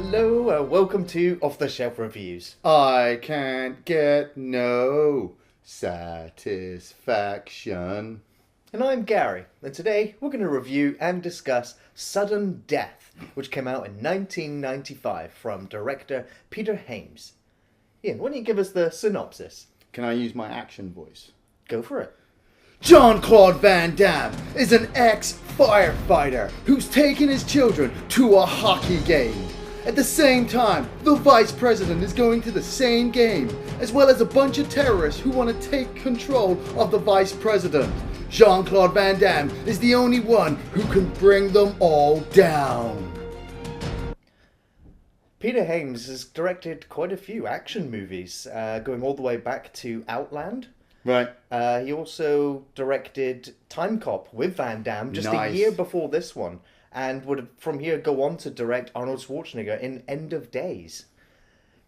Hello, welcome to Off the Shelf Reviews. I can't get no satisfaction. And I'm Gary, and today we're going to review and discuss Sudden Death, which came out in 1995 from director Peter Hyams. Ian, why don't you give us the synopsis? Can I use my action voice? Go for it. Jean-Claude Van Damme is an ex-firefighter who's taken his children to a hockey game. At the same time, the vice president is going to the same game, as well as a bunch of terrorists who want to take control of the vice president. Jean-Claude Van Damme is the only one who can bring them all down. Peter Hyams has directed quite a few action movies, going all the way back to Outland. Right. He also directed Time Cop with Van Damme just Nice. a year before this one, and would from here go on to direct Arnold Schwarzenegger in End of Days.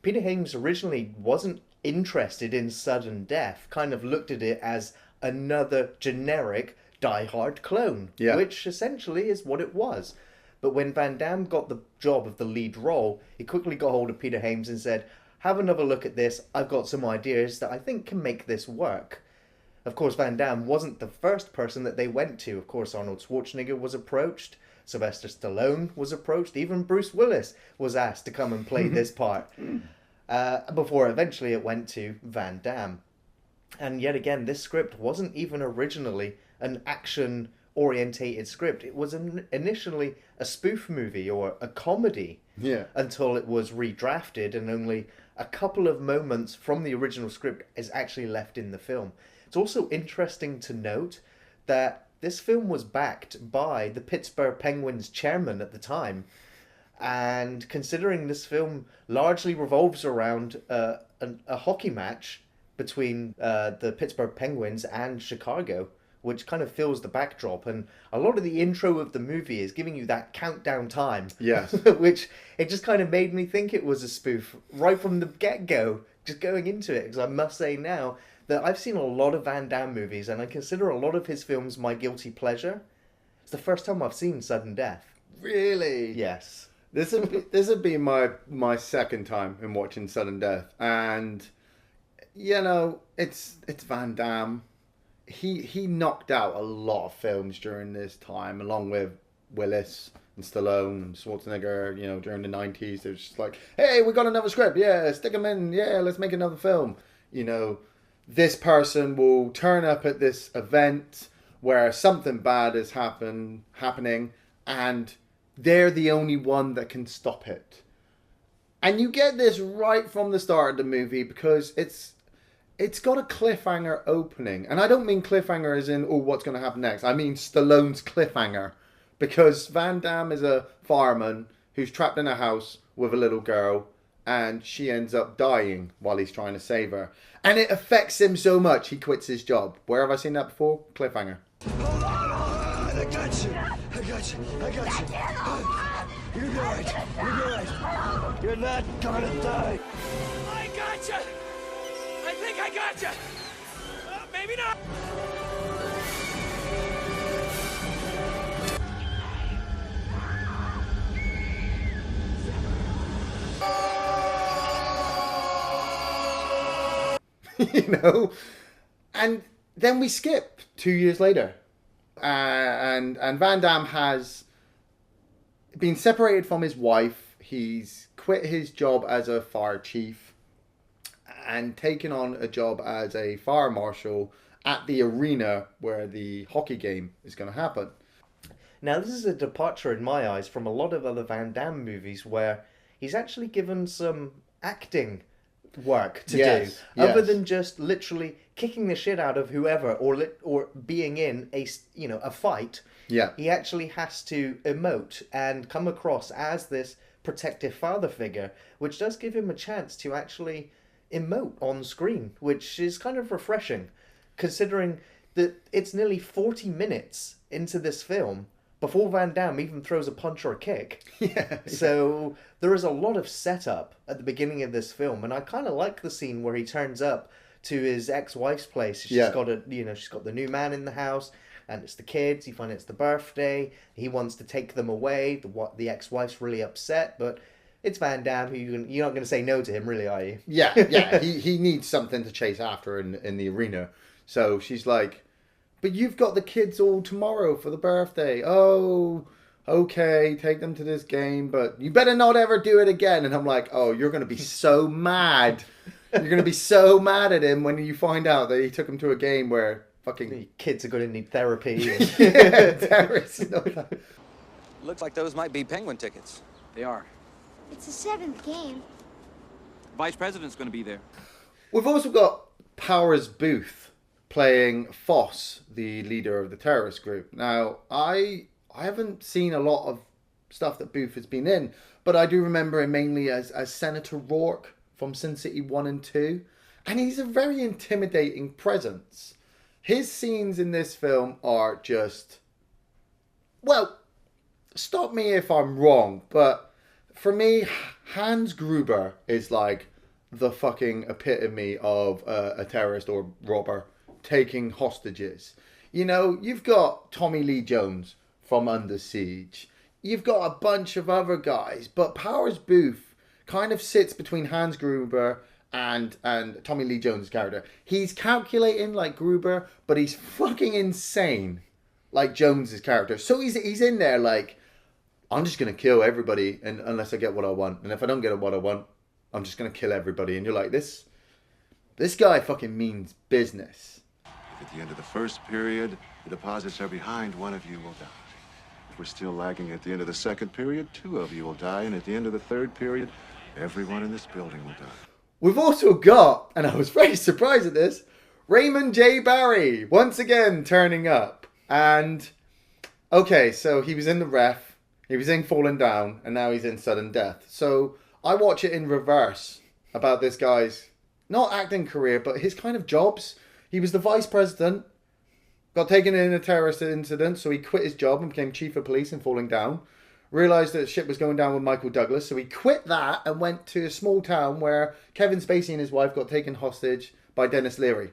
Peter Hyams originally wasn't interested in Sudden Death, kind of looked at it as another generic Die Hard clone, Yeah. which essentially is what it was. But when Van Damme got the job of the lead role, he quickly got hold of Peter Hyams and said, have another look at this, I've got some ideas that I think can make this work. Of course, Van Damme wasn't the first person that they went to. Of course, Arnold Schwarzenegger was approached, Sylvester Stallone was approached, even Bruce Willis was asked to come and play this part. Before eventually it went to Van Damme. And yet again, this script wasn't even originally an action-orientated script. It was initially a spoof movie or a comedy. Yeah. Until it was redrafted and only a couple of moments from the original script is actually left in the film. It's also interesting to note that this film was backed by the Pittsburgh Penguins chairman at the time. And considering this film largely revolves around a hockey match between the Pittsburgh Penguins and Chicago, which kind of fills the backdrop, and a lot of the intro of the movie is giving you that countdown time. Yes. Which it just kind of made me think it was a spoof right from the get-go, just going into it, because I must say now that I've seen a lot of Van Damme movies, and I consider a lot of his films my guilty pleasure. It's the first time I've seen Sudden Death. Really? Yes. This would be my second time in watching Sudden Death, and it's Van Damme. He knocked out a lot of films during this time, along with Willis and Stallone and Schwarzenegger. During the 90s, it was just like, hey, we got another script, yeah, stick them in, yeah, let's make another film. This person will turn up at this event where something bad is happening, and they're the only one that can stop it. And you get this right from the start of the movie, because it's got a cliffhanger opening. And I don't mean cliffhanger as in, what's going to happen next? I mean Stallone's cliffhanger. Because Van Damme is a fireman who's trapped in a house with a little girl, and she ends up dying while he's trying to save her. And it affects him so much, he quits his job. Where have I seen that before? Cliffhanger. Hold on, I got you. You're good. You're not gonna die. I got you. I think I got you. Maybe not. And then we skip 2 years later, and Van Damme has been separated from his wife. He's quit his job as a fire chief and taken on a job as a fire marshal at the arena where the hockey game is going to happen. Now, this is a departure in my eyes from a lot of other Van Damme movies where he's actually given some acting work to do, other than just literally kicking the shit out of whoever or being in a fight. Yeah. He actually has to emote and come across as this protective father figure, which does give him a chance to actually emote on screen, which is kind of refreshing, considering that it's nearly 40 minutes into this film before Van Damme even throws a punch or a kick. Yeah. So there is a lot of setup at the beginning of this film, and I kind of like the scene where he turns up to his ex-wife's place. She's got she's got the new man in the house, and it's the kids. You find it's the birthday. He wants to take them away. The ex-wife's really upset, but it's Van Damme. You're not going to say no to him, really, are you? Yeah. He needs something to chase after in the arena. So she's like, but you've got the kids all tomorrow for the birthday. Oh, okay, take them to this game, but you better not ever do it again. And I'm like, oh, you're going to be so mad. You're going to be so mad at him when you find out that he took him to a game where fucking... Kids are going to need therapy. Yeah, terrorists and all that. Looks like those might be Penguin tickets. They are. It's the 7th game. Vice President's going to be there. We've also got Powers Boothe playing Foss, the leader of the terrorist group. Now, I haven't seen a lot of stuff that Boothe has been in, but I do remember him mainly as Senator Rourke from Sin City 1 and 2. And he's a very intimidating presence. His scenes in this film are just... Well, stop me if I'm wrong, but for me, Hans Gruber is like the fucking epitome of a terrorist or robber taking hostages. You know, you've got Tommy Lee Jones from Under Siege. You've got a bunch of other guys, but Powers Boothe kind of sits between Hans Gruber and Tommy Lee Jones' character. He's calculating like Gruber, but he's fucking insane like Jones' character. So he's in there like, I'm just going to kill everybody unless I get what I want. And if I don't get what I want, I'm just going to kill everybody. And you're like, this guy fucking means business. If at the end of the first period, the deposits are behind, one of you will die. If we're still lagging at the end of the second period, 2 of you will die. And at the end of the third period, everyone in this building will die. We've also got, and I was very surprised at this, Raymond J. Barry once again turning up. And, okay, so he was in The Ref, he was in Falling Down, and now he's in Sudden Death. So I watch it in reverse about this guy's, not acting career, but his kind of jobs. He was the vice president, got taken in a terrorist incident, so he quit his job and became chief of police in Falling Down. Realised that shit was going down with Michael Douglas, so he quit that and went to a small town where Kevin Spacey and his wife got taken hostage by Dennis Leary.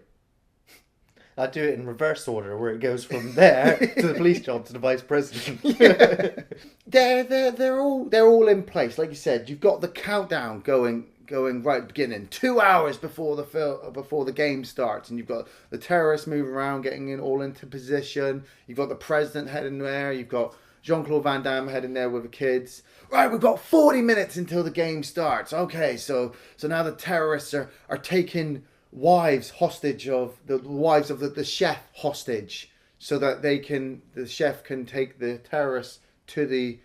I do it in reverse order, where it goes from there to the police job to the vice president. Yeah. They're all in place. Like you said, you've got the countdown going right at the beginning, 2 hours before the game starts, and you've got the terrorists moving around, getting in all into position. You've got the president heading there. You've got Jean-Claude Van Damme heading there with the kids. Right, we've got 40 minutes until the game starts. Okay, so now the terrorists are taking wives hostage of the chef hostage, so that the chef can take the terrorists to the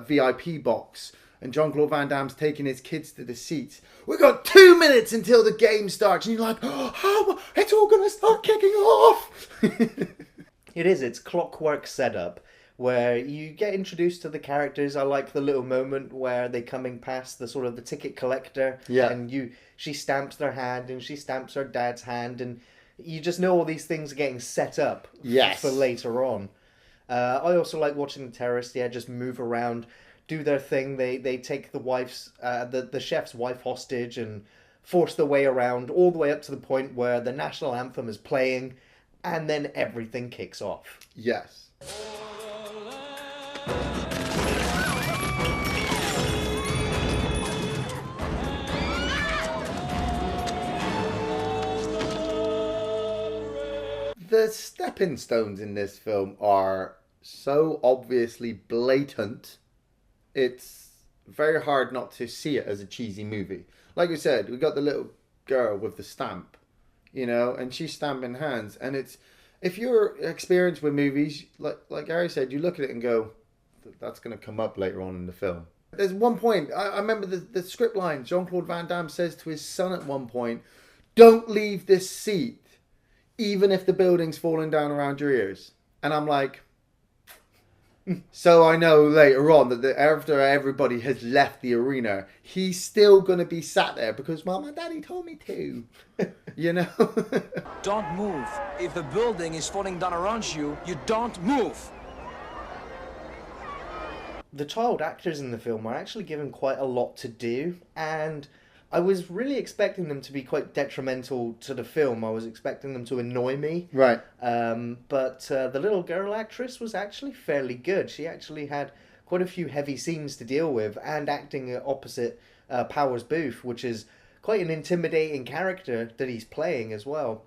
VIP box, and Jean-Claude Van Damme's taking his kids to the seats. We've got 2 minutes until the game starts, and you're like, oh, it's all gonna start kicking off. It's clockwork setup, where you get introduced to the characters. I like the little moment where they're coming past the sort of the ticket collector, and she stamps their hand and she stamps her dad's hand, and you just know all these things are getting set up for later on. I also like watching the terrorists, just move around, do their thing. They take the wife's, the chef's wife hostage and force their way around all the way up to the point where the national anthem is playing, and then everything kicks off. Yes. The stepping stones in this film are so obviously blatant, it's very hard not to see it as a cheesy movie. Like we said, we got the little girl with the stamp, and she's stamping hands. And it's, if you're experienced with movies, like Harry said, you look at it and go, that's going to come up later on in the film. There's one point, I remember the script line, Jean-Claude Van Damme says to his son at one point, don't leave this seat, even if the building's falling down around your ears. And I'm like, so I know later on that after everybody has left the arena, he's still going to be sat there because Mom and Daddy told me to. Don't move. If the building is falling down around you, you don't move. The child actors in the film are actually given quite a lot to do, and I was really expecting them to be quite detrimental to the film. I was expecting them to annoy me. Right. But the little girl actress was actually fairly good. She actually had quite a few heavy scenes to deal with, and acting opposite Powers Boothe, which is quite an intimidating character that he's playing as well.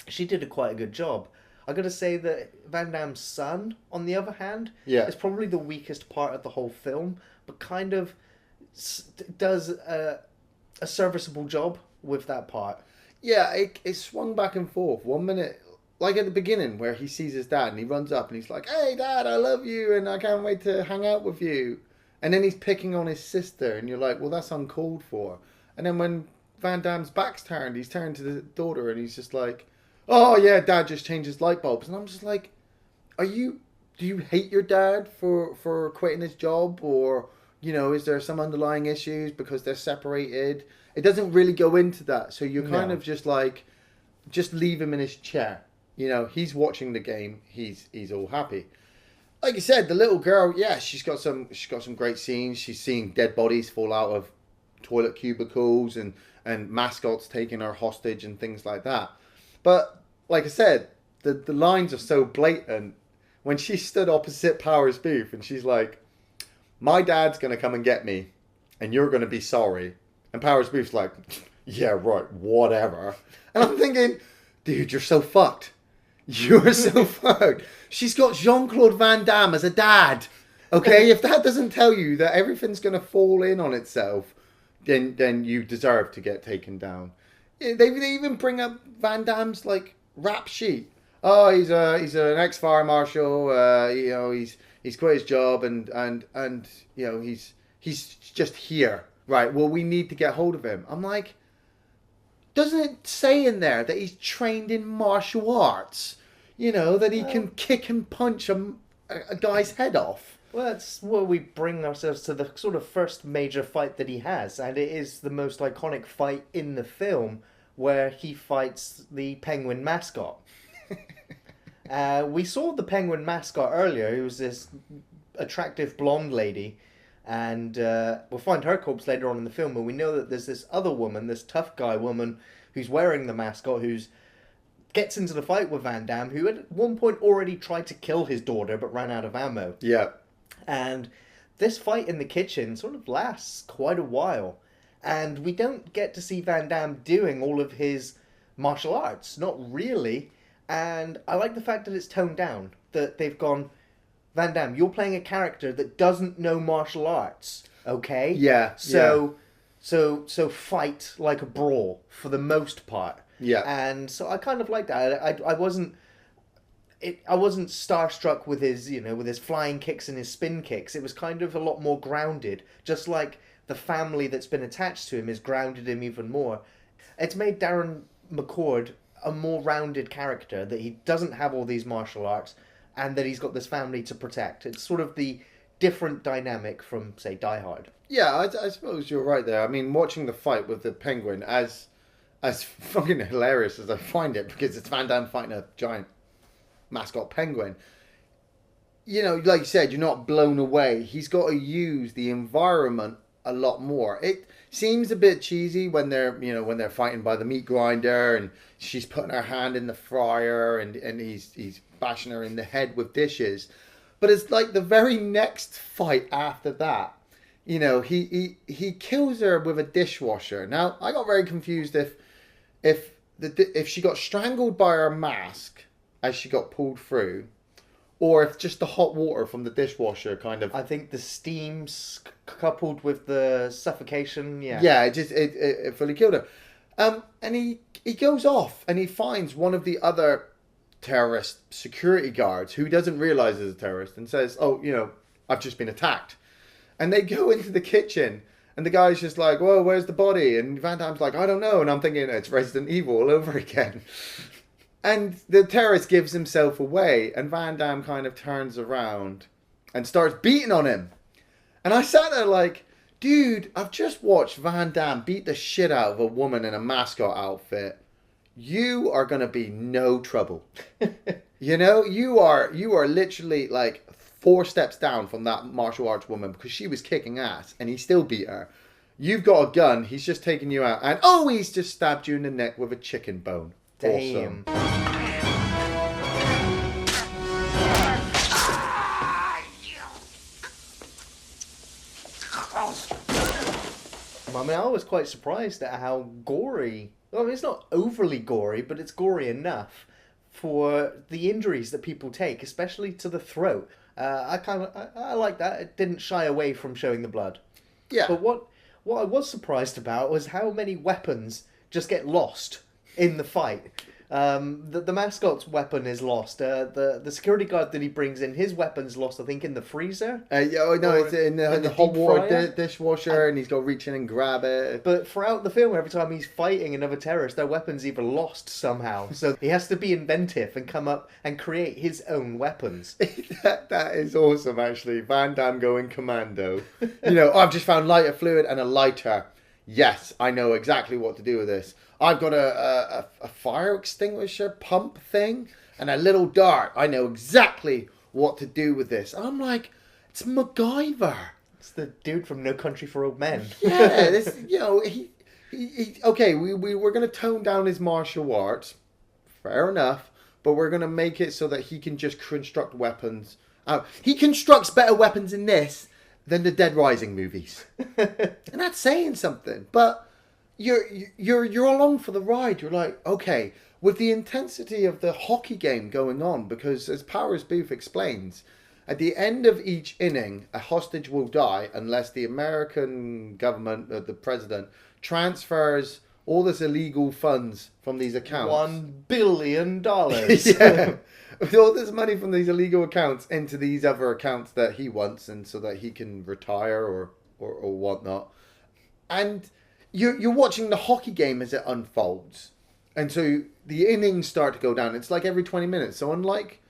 She did quite a good job. I got to say that Van Damme's son, on the other hand, is probably the weakest part of the whole film, but kind of does a serviceable job with that part. Yeah, it swung back and forth. 1 minute, like at the beginning, where he sees his dad and he runs up and he's like, "Hey, Dad, I love you and I can't wait to hang out with you." And then he's picking on his sister and you're like, well, that's uncalled for. And then when Van Damme's back's turned, he's turned to the daughter and he's just like, "Oh yeah, Dad just changed his light bulbs." And I'm just like, do you hate your dad for quitting his job? Or, you know, is there some underlying issues because they're separated? It doesn't really go into that. So you're kind of just like, just leave him in his chair. You know, he's watching the game. He's all happy. Like you said, the little girl, yeah, she's got some great scenes. She's seeing dead bodies fall out of toilet cubicles and mascots taking her hostage and things like that. But like I said, the lines are so blatant. When she stood opposite Powers Boothe and she's like, "My dad's going to come and get me and you're going to be sorry." And Powers Boothe's like, "Yeah, right, whatever." And I'm thinking, dude, you're so fucked. You're so fucked. She's got Jean-Claude Van Damme as a dad. Okay, if that doesn't tell you that everything's going to fall in on itself, then you deserve to get taken down. They even bring up Van Damme's like rap sheet. Oh, he's an ex-fire marshal. You know, he's quit his job and you know he's just here. Right. Well, we need to get hold of him. I'm like, doesn't it say in there that he's trained in martial arts? You know, that he can kick and punch a guy's head off. Well, that's where we bring ourselves to the sort of first major fight that he has, and it is the most iconic fight in the film, where he fights the penguin mascot. We saw the penguin mascot earlier. It was this attractive blonde lady, and we'll find her corpse later on in the film, but we know that there's this other woman, this tough guy woman, who's wearing the mascot, who's gets into the fight with Van Damme, who at one point already tried to kill his daughter, but ran out of ammo. Yeah. And this fight in the kitchen sort of lasts quite a while. And we don't get to see Van Damme doing all of his martial arts. Not really. And I like the fact that it's toned down. That they've gone, Van Damme, you're playing a character that doesn't know martial arts. Okay? Yeah. So fight like a brawl for the most part. Yeah. And so I kind of like that. I wasn't starstruck with his, you know, with his flying kicks and his spin kicks. It was kind of a lot more grounded, just like the family that's been attached to him has grounded him even more. It's made Darren McCord a more rounded character, that he doesn't have all these martial arts and that he's got this family to protect. It's sort of the different dynamic from, say, Die Hard. Yeah, I suppose you're right there. I mean, watching the fight with the penguin, as fucking hilarious as I find it, because it's Van Damme fighting a giant mascot penguin, you know, like you said, you're not blown away. He's got to use the environment a lot more. It seems a bit cheesy when they're fighting by the meat grinder and she's putting her hand in the fryer and he's bashing her in the head with dishes. But it's like the very next fight after that, you know, he kills her with a dishwasher. Now, I got very confused if she got strangled by her mask as she got pulled through, or if just the hot water from the dishwasher kind of... I think the steam's coupled with the suffocation, yeah. Yeah, it fully killed her. And he goes off and he finds one of the other terrorist security guards who doesn't realise is a terrorist and says, "Oh, you know, I've just been attacked." And they go into the kitchen and the guy's just like, "Whoa, where's the body?" And Van Damme's like, "I don't know." And I'm thinking, it's Resident Evil all over again. And the terrorist gives himself away and Van Damme kind of turns around and starts beating on him. And I sat there like, dude, I've just watched Van Damme beat the shit out of a woman in a mascot outfit. You are going to be no trouble. You know, you are literally like 4 steps down from that martial arts woman, because she was kicking ass and he still beat her. You've got a gun, he's just taking you out, and he's just stabbed you in the neck with a chicken bone. Damn. Awesome. I mean, I was quite surprised at how gory. Well, I mean, it's not overly gory, but it's gory enough for the injuries that people take, especially to the throat. I like that. It didn't shy away from showing the blood. Yeah. But what I was surprised about was how many weapons just get lost in the fight. The mascot's weapon is lost. The security guard that he brings in, his weapon's lost, I think, in the freezer. It's in the hot deep water fryer. dishwasher, and he's got to reach in and grab it. But throughout the film, every time he's fighting another terrorist, their weapon's either lost somehow. So he has to be inventive and come up and create his own weapons. That is awesome, actually. Van Damme going commando. I've just found lighter fluid and a lighter. Yes, I know exactly what to do with this. I've got a fire extinguisher pump thing and a little dart. I know exactly what to do with this. And I'm like, it's MacGyver. It's the dude from No Country for Old Men. Yeah, this, okay, we're going to tone down his martial arts. Fair enough. But we're going to make it so that he can just construct weapons. He constructs better weapons in this than the Dead Rising movies. And that's saying something. But you're along for the ride. You're like, okay, with the intensity of the hockey game going on, because as Powers Boothe explains, at the end of each inning, a hostage will die unless the American government, the president, transfers all this illegal funds from these accounts. $1 billion. Yeah. With all this money from these illegal accounts into these other accounts that he wants, and so that he can retire or whatnot. And you're watching the hockey game as it unfolds. And so the innings start to go down. It's like every 20 minutes. So unlike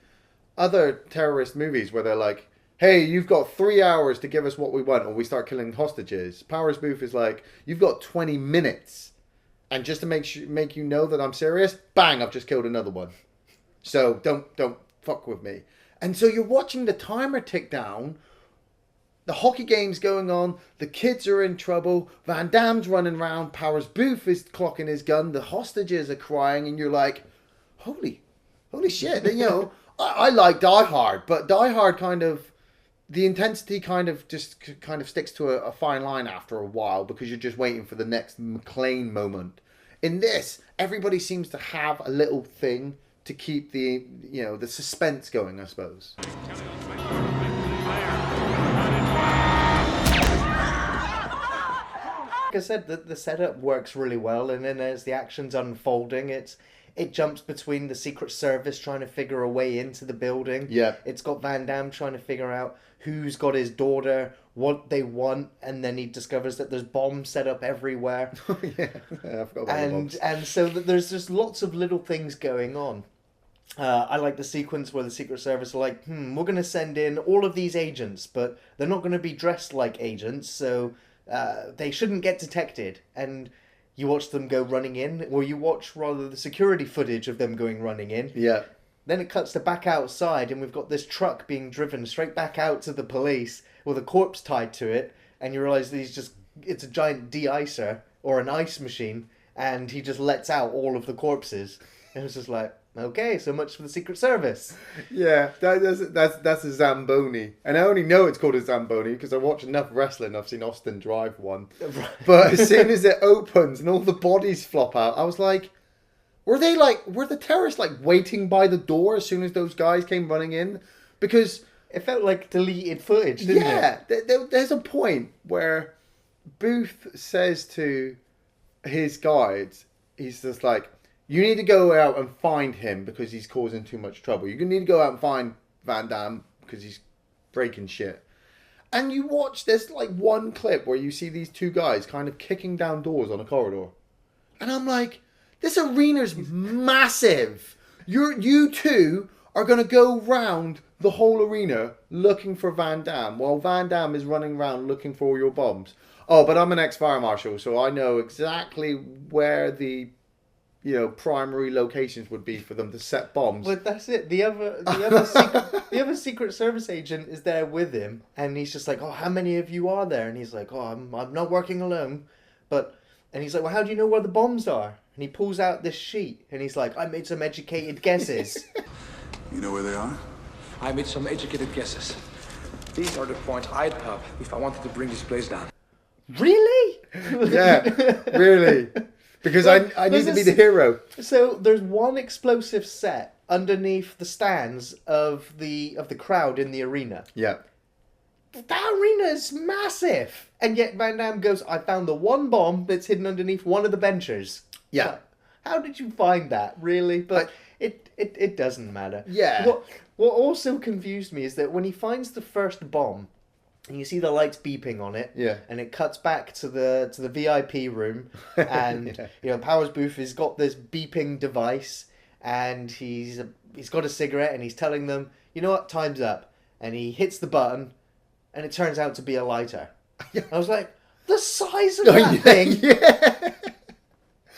other terrorist movies where they're like, hey, you've got 3 hours to give us what we want or we start killing hostages, Powers Boothe is like, you've got 20 minutes. And just to make you know that I'm serious, bang, I've just killed another one. So don't fuck with me. And so you're watching the timer tick down. The hockey game's going on. The kids are in trouble. Van Damme's running around. Powers Boothe is clocking his gun. The hostages are crying. And you're like, holy shit. I like Die Hard. But Die Hard the intensity kind of sticks to a fine line after a while, because you're just waiting for the next McClane moment. In this, everybody seems to have a little thing to keep the suspense going, I suppose. Like I said, the setup works really well, and then as the action's unfolding, it jumps between the Secret Service trying to figure a way into the building. Yeah. It's got Van Damme trying to figure out who's got his daughter, what they want, and then he discovers that there's bombs set up everywhere. Yeah, I forgot about the bombs. And so there's just lots of little things going on. I like the sequence where the Secret Service are like, we're going to send in all of these agents, but they're not going to be dressed like agents, so they shouldn't get detected. And you watch them go running in, or you watch rather the security footage of them going running in. Yeah. Then it cuts to back outside, and we've got this truck being driven straight back out to the police with a corpse tied to it, and you realise that it's a giant de-icer or an ice machine, and he just lets out all of the corpses. And it's just like, okay, so much for the Secret Service. Yeah, that's a Zamboni. And I only know it's called a Zamboni because I watch enough wrestling. I've seen Austin drive one. But as soon as it opens and all the bodies flop out, I was like, were the terrorists waiting by the door as soon as those guys came running in? Because it felt like deleted footage, didn't it? Yeah, there's a point where Boothe says to his guides, he's just like, you need to go out and find him because he's causing too much trouble. You need to go out and find Van Damme because he's breaking shit. And you watch, there's one clip where you see these two guys kind of kicking down doors on a corridor. And I'm like, this arena's massive. You two are going to go round the whole arena looking for Van Damme while Van Damme is running around looking for all your bombs. Oh, but I'm an ex-fire marshal, so I know exactly where the primary locations would be for them to set bombs. But that's it. The other Secret Service agent is there with him, and he's just like, "Oh, how many of you are there?" And he's like, "Oh, I'm not working alone." And he's like, "Well, how do you know where the bombs are?" And he pulls out this sheet, and he's like, "I made some educated guesses." You know where they are? I made some educated guesses. These are the points I'd have if I wanted to bring this place down. Really? Yeah, really. Because I need to be the hero. So there's one explosive set underneath the stands of the crowd in the arena. Yeah. That arena is massive, and yet Van Damme goes, "I found the one bomb that's hidden underneath one of the benches." Yeah. How did you find that, really? But it doesn't matter. Yeah. What also confused me is that when he finds the first bomb, and you see the lights beeping on it, Yeah. and it cuts back to the VIP room, and Yeah. Powers Boothe has got this beeping device, and he's got a cigarette, and he's telling them, "You know what? Time's up," and he hits the button, and it turns out to be a lighter. I was like, the size of that thing, Yeah.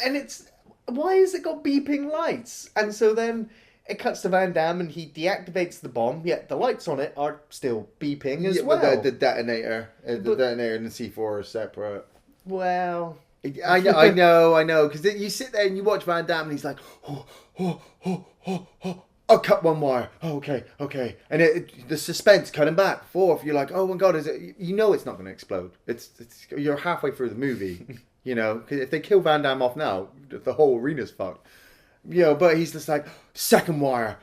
and why has it got beeping lights? And so then it cuts to Van Damme, and he deactivates the bomb, yet the lights on it are still beeping as well. But the detonator, detonator and the C4 are separate. Well, I know, because you sit there and you watch Van Damme, and he's like, oh, cut one wire. Oh, okay. And the suspense cutting back, forth. You're like, oh my god, is it? You know it's not going to explode. It's you're halfway through the movie, because if they kill Van Damme off now, the whole arena's fucked. But he's just like, second wire,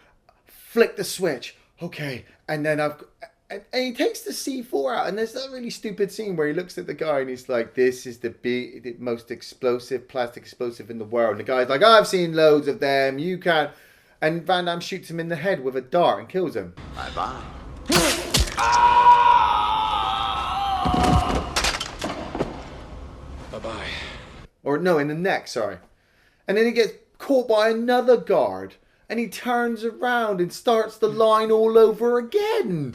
flick the switch, okay, and then and he takes the C4 out, and there's that really stupid scene where he looks at the guy and he's like, this is the most explosive, plastic explosive in the world. And the guy's like, I've seen loads of them, you can't. And Van Damme shoots him in the head with a dart and kills him. Bye-bye. Bye-bye. Or no, in the neck, sorry. And then he gets caught by another guard, and he turns around and starts the line all over again.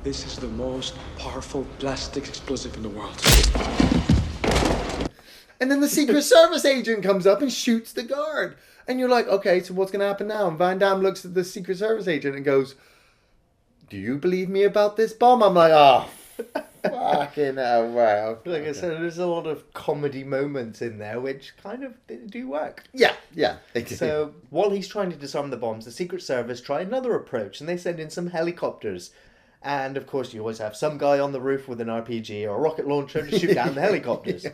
This is the most powerful plastic explosive in the world. And then the Secret Service agent comes up and shoots the guard. And you're like, okay, so what's going to happen now? And Van Damme looks at the Secret Service agent and goes, do you believe me about this bomb? I'm like, oh, fucking hell, wow. like I said, there's a lot of comedy moments in there which kind of do work. Yeah, they do. So while he's trying to disarm the bombs, the Secret Service try another approach, and they send in some helicopters. And of course, you always have some guy on the roof with an RPG or a rocket launcher to shoot down the helicopters. Yeah.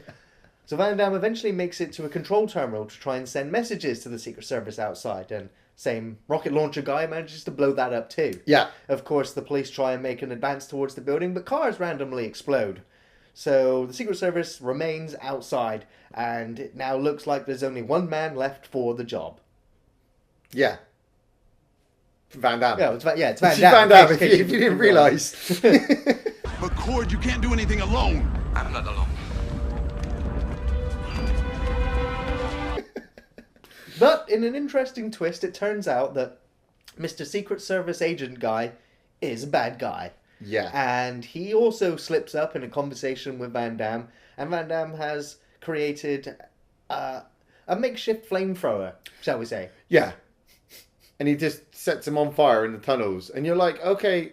So Van Damme eventually makes it to a control terminal to try and send messages to the Secret Service outside, and same rocket launcher guy manages to blow that up too. Yeah. Of course, the police try and make an advance towards the building, but cars randomly explode. So the Secret Service remains outside, and it now looks like there's only one man left for the job. Yeah. Van Damme. Yeah, it's Van Damme. Van Damme, if you didn't realise. But Cord, you can't do anything alone. I'm not alone. But in an interesting twist, it turns out that Mr. Secret Service agent guy is a bad guy. Yeah. And he also slips up in a conversation with Van Damme, and Van Damme has created a makeshift flamethrower, shall we say. Yeah. And he just sets him on fire in the tunnels. And you're like, okay,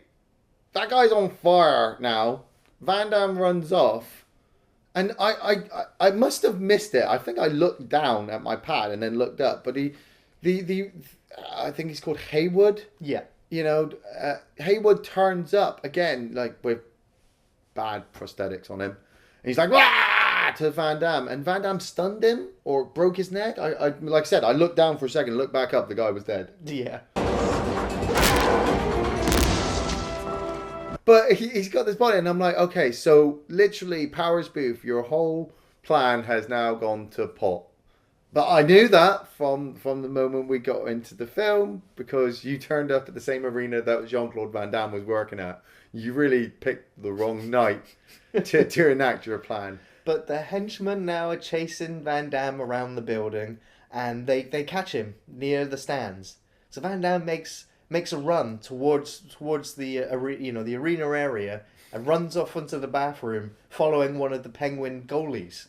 that guy's on fire now. Van Damme runs off. And I must have missed it. I think I looked down at my pad and then looked up. But I think he's called Haywood. Yeah. Haywood turns up again, like with bad prosthetics on him. And he's like, "Wah!" to Van Damme. And Van Damme stunned him or broke his neck. I like I said, I looked down for a second, looked back up, the guy was dead. Yeah. But he's got this body, and I'm like, okay, so literally, Powers Boothe, your whole plan has now gone to pot. But I knew that from the moment we got into the film, because you turned up at the same arena that Jean-Claude Van Damme was working at. You really picked the wrong night to enact your plan. But the henchmen now are chasing Van Damme around the building, and they catch him near the stands. So Van Damme makes a run towards the the arena area, and runs off into the bathroom, following one of the Penguin goalies.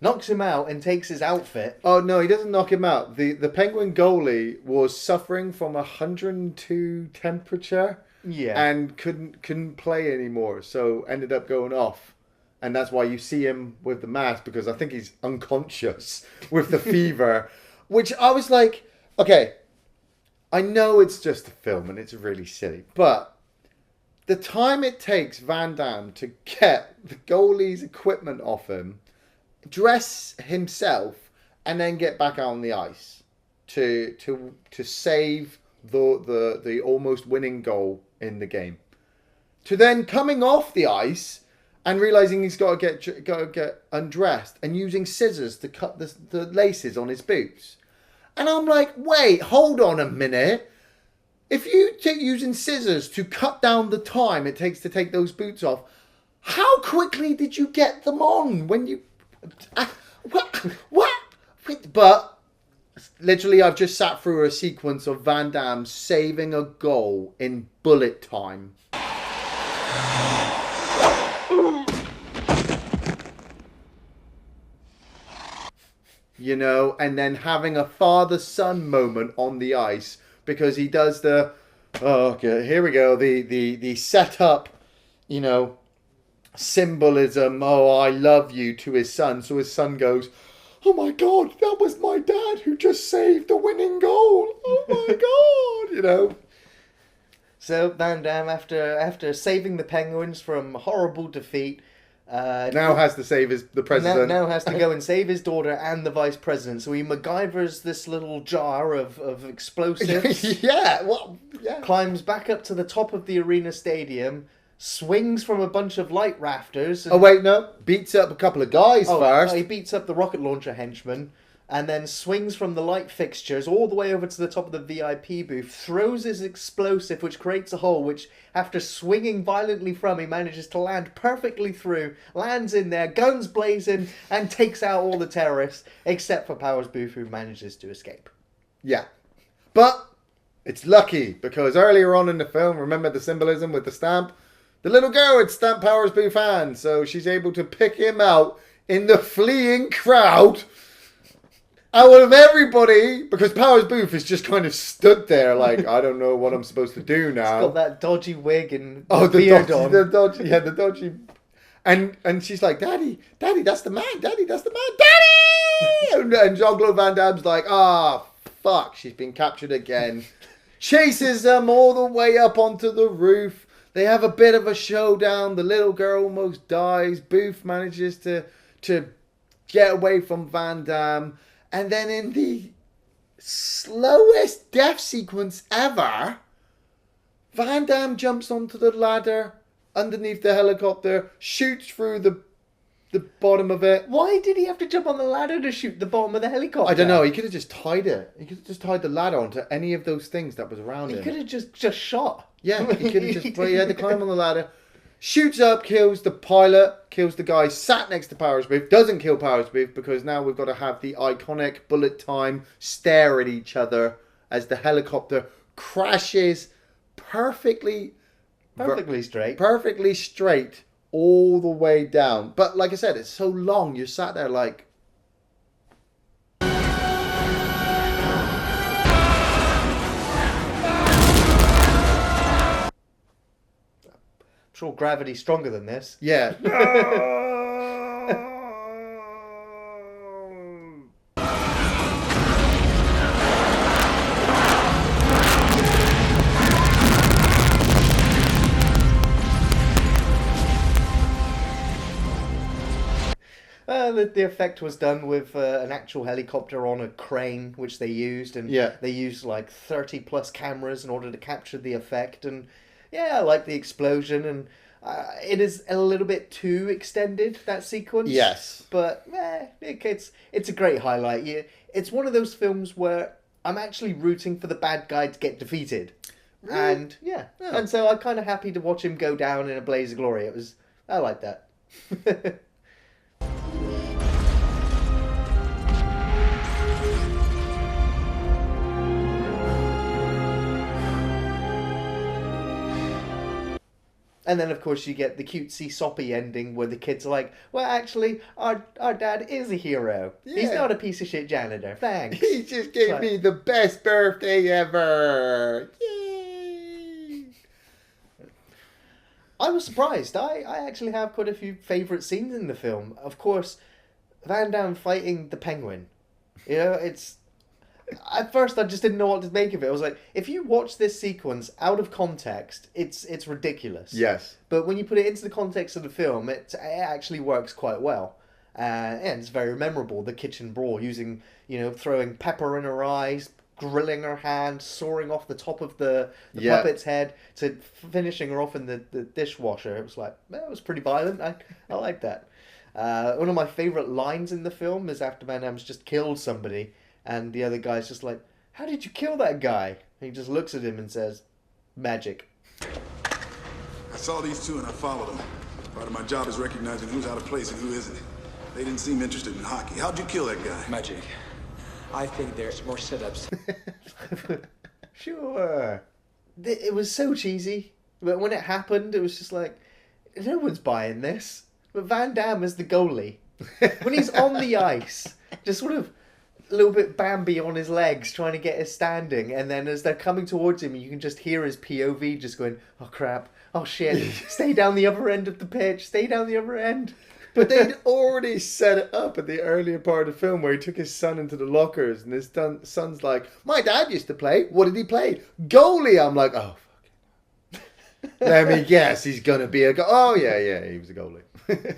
Knocks him out and takes his outfit. Oh no, he doesn't knock him out. The Penguin goalie was suffering from 102 temperature. Yeah. And couldn't play anymore, so ended up going off. And that's why you see him with the mask, because I think he's unconscious with the fever. Which I was like, okay, I know it's just a film and it's really silly, but The time it takes Van Damme to get the goalie's equipment off him, dress himself, and then get back out on the ice to save the almost winning goal in the game. To then coming off the ice and realizing he's got to get undressed and using scissors to cut the laces on his boots. And I'm like, wait, hold on a minute. If you take using scissors to cut down the time it takes to take those boots off, how quickly did you get them on when you... What? But literally, I've just sat through a sequence of Van Damme saving a goal in bullet time. You know, and then having a father-son moment on the ice because he does the, oh, okay, here we go, the setup, you know, symbolism, oh, I love you, to his son. So his son goes, oh my God, that was my dad who just saved the winning goal. Oh my God, you know. So Van Damme, after saving the Penguins from horrible defeat, now has to save the president. Now has to go and save his daughter and the vice president. So he MacGyvers this little jar of explosives. Yeah. Climbs back up to the top of the arena stadium, swings from a bunch of light rafters. Oh wait, no. Beats up a couple of guys first. He beats up the rocket launcher henchman. And then swings from the light fixtures all the way over to the top of the VIP booth, throws his explosive, which creates a hole, which, after swinging violently from, he manages to land perfectly through, lands in there, guns blazing, and takes out all the terrorists, except for Powers Boothe, who manages to escape. Yeah. But it's lucky, because earlier on in the film, remember the symbolism with the stamp? The little girl had stamped Powers Boothe hand, so she's able to pick him out in the fleeing crowd. Out of everybody, because Powers Boothe is just kind of stood there like, I don't know what I'm supposed to do now. He's got that dodgy wig and the beard dodgy. And she's like, Daddy, that's the man. Daddy, that's the man. Daddy! And Jean-Claude Van Damme's like, fuck, she's been captured again. Chases them all the way up onto the roof. They have a bit of a showdown. The little girl almost dies. Boothe manages to get away from Van Damme. And then in the slowest death sequence ever, Van Damme jumps onto the ladder underneath the helicopter, shoots through the bottom of it. Why did he have to jump on the ladder to shoot the bottom of the helicopter? I don't know. He could have just tied it. He could have just tied the ladder onto any of those things that was around him. He could have just shot. Yeah, he could have just... Well, he had to climb on the ladder. Shoots up, kills the pilot, kills the guy sat next to Powers Boothe, doesn't kill Powers Boothe because now we've got to have the iconic bullet time stare at each other as the helicopter crashes perfectly straight all the way down. But like I said, it's so long, you're sat there like... Sure, gravity's stronger than this. Yeah. The effect was done with an actual helicopter on a crane, which they used, and they used like 30 plus cameras in order to capture the effect. And yeah, I like the explosion, and it is a little bit too extended, that sequence. Yes, but it's a great highlight. It's one of those films where I'm actually rooting for the bad guy to get defeated, and and so I'm kind of happy to watch him go down in a blaze of glory. I like that. And then, of course, you get the cutesy, soppy ending where the kids are like, well, actually, our dad is a hero. Yeah. He's not a piece of shit janitor. Thanks. He just gave me the best birthday ever. Yay! I was surprised. I actually have quite a few favourite scenes in the film. Of course, Van Damme fighting the Penguin. You know, At first, I just didn't know what to make of it. I was like, if you watch this sequence out of context, it's ridiculous. Yes. But when you put it into the context of the film, it actually works quite well. And it's very memorable. The kitchen brawl, using, throwing pepper in her eyes, grilling her hand, sawing off the top of the puppet's head, to finishing her off in the dishwasher. It was like, that was pretty violent. I like that. One of my favourite lines in the film is after Van Damme's just killed somebody, and the other guy's just like, how did you kill that guy? And he just looks at him and says, magic. I saw these two and I followed them. Part of my job is recognizing who's out of place and who isn't. They didn't seem interested in hockey. How'd you kill that guy? Magic. I think there's more setups. Sure. It was so cheesy. But when it happened, it was just like, no one's buying this. But Van Damme is the goalie. When he's on the ice, just sort of a little bit Bambi on his legs, trying to get his standing. And then as they're coming towards him, you can just hear his POV just going, oh crap, oh shit, stay down the other end of the pitch, stay down the other end. But they'd already set it up at the earlier part of the film where he took his son into the lockers and his son's like, my dad used to play. What did he play? Goalie. I'm like, oh, fuck. Let me guess, he's going to be a Oh, yeah, he was a goalie.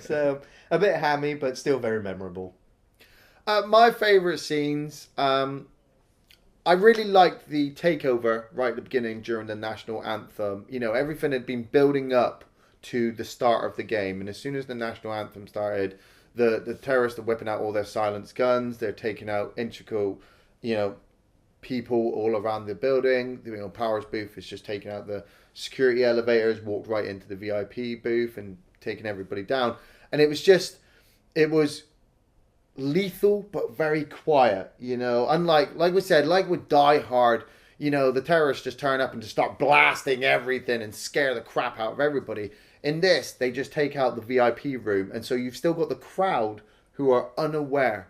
So, a bit hammy, but still very memorable. My favourite scenes, I really liked the takeover right at the beginning during the national anthem. Everything had been building up to the start of the game, and as soon as the national anthem started, the terrorists are whipping out all their silenced guns. They're taking out integral, people all around the building. Powers Boothe is just taking out the security elevators, walked right into the VIP booth and taking everybody down. And it was lethal but very quiet. Unlike, like we said, like with Die Hard, the terrorists just turn up and just start blasting everything and scare the crap out of everybody. In this, they just take out the VIP room, and so you've still got the crowd who are unaware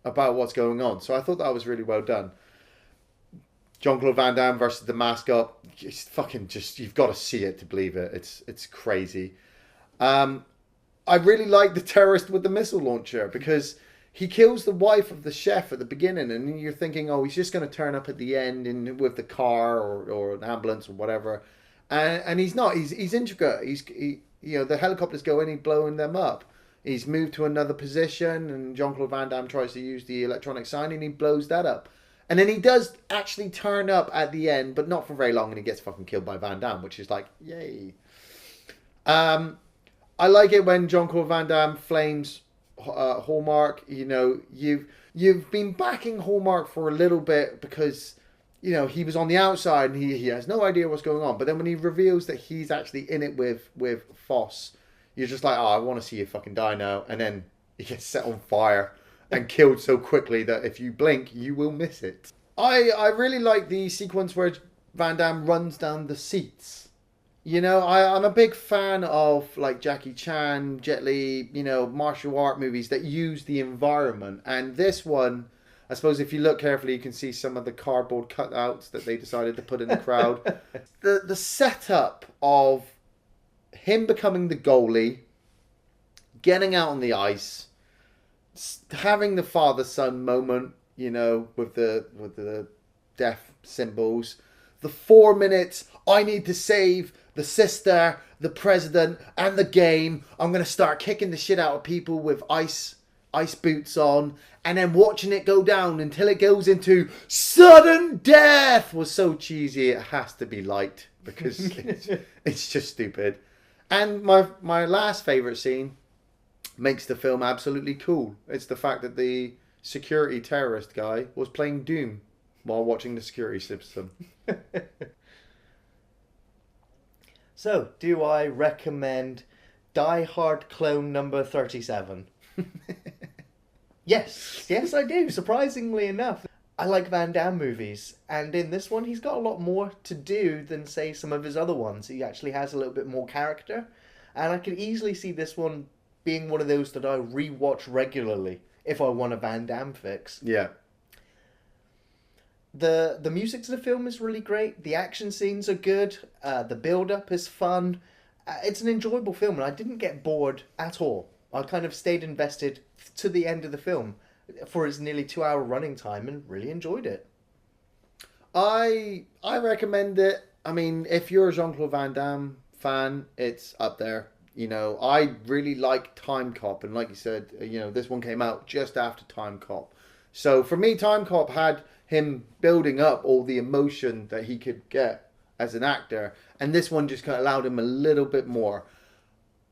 about what's going on. So I thought that was really well done. Jean-Claude Van Damme versus the mascot, you've got to see it to believe it. It's crazy. I really like the terrorist with the missile launcher because he kills the wife of the chef at the beginning, and you're thinking, oh, he's just going to turn up at the end with the car or an ambulance or whatever. And he's not. He's intricate. The helicopters go in, he's blowing them up. He's moved to another position, and Jean-Claude Van Damme tries to use the electronic sign, and he blows that up. And then he does actually turn up at the end, but not for very long, and he gets fucking killed by Van Damme, which is like, yay. I like it when Jean-Claude Van Damme flames Hallmark. You've been backing Hallmark for a little bit because he was on the outside and he has no idea what's going on. But then when he reveals that he's actually in it with Foss, you're just like, oh, I want to see you fucking die now. And then he gets set on fire and killed so quickly that if you blink, you will miss it. I really like the sequence where Van Damme runs down the seats. I'm a big fan of like Jackie Chan, Jet Li, martial art movies that use the environment. And this one, I suppose if you look carefully, you can see some of the cardboard cutouts that they decided to put in the crowd. The setup of him becoming the goalie, getting out on the ice, having the father-son moment, with the death symbols. The 4 minutes, I need to save the sister, the president, and the game. I'm going to start kicking the shit out of people with ice boots on, and then watching it go down until it goes into sudden death was so cheesy it has to be liked because it's just stupid. And my last favourite scene makes the film absolutely cool. It's the fact that the security terrorist guy was playing Doom while watching the security system. So, do I recommend Die Hard Clone number 37? Yes, I do, surprisingly enough. I like Van Damme movies, and in this one he's got a lot more to do than, say, some of his other ones. He actually has a little bit more character, and I could easily see this one being one of those that I rewatch regularly if I want a Van Damme fix. Yeah. The music to the film is really great. The action scenes are good. The build-up is fun. It's an enjoyable film, and I didn't get bored at all. I kind of stayed invested to the end of the film. for its nearly 2 hour running time and really enjoyed it. I recommend it. I mean, if you're a Jean-Claude Van Damme fan, it's up there. You know, I really like Time Cop, and like you said, you know, this one came out just after Time Cop. So for me, Time Cop had him building up all the emotion that he could get as an actor, and this one just kind of allowed him a little bit more.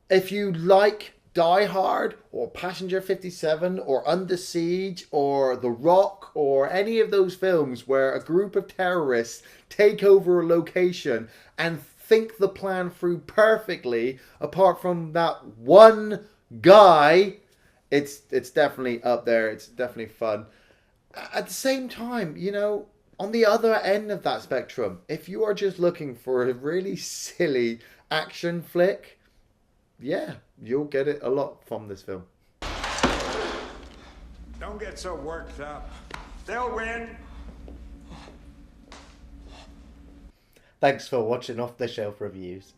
If you like Die Hard or Passenger 57 or Under Siege or The Rock or any of those films where a group of terrorists take over a location and think the plan through perfectly, apart from that one guy, it's definitely up there. It's definitely fun. At the same time, you know, on the other end of that spectrum, if you are just looking for a really silly action flick, yeah, you'll get it a lot from this film. Don't get so worked up. They'll win. Thanks for watching Off the Shelf Reviews.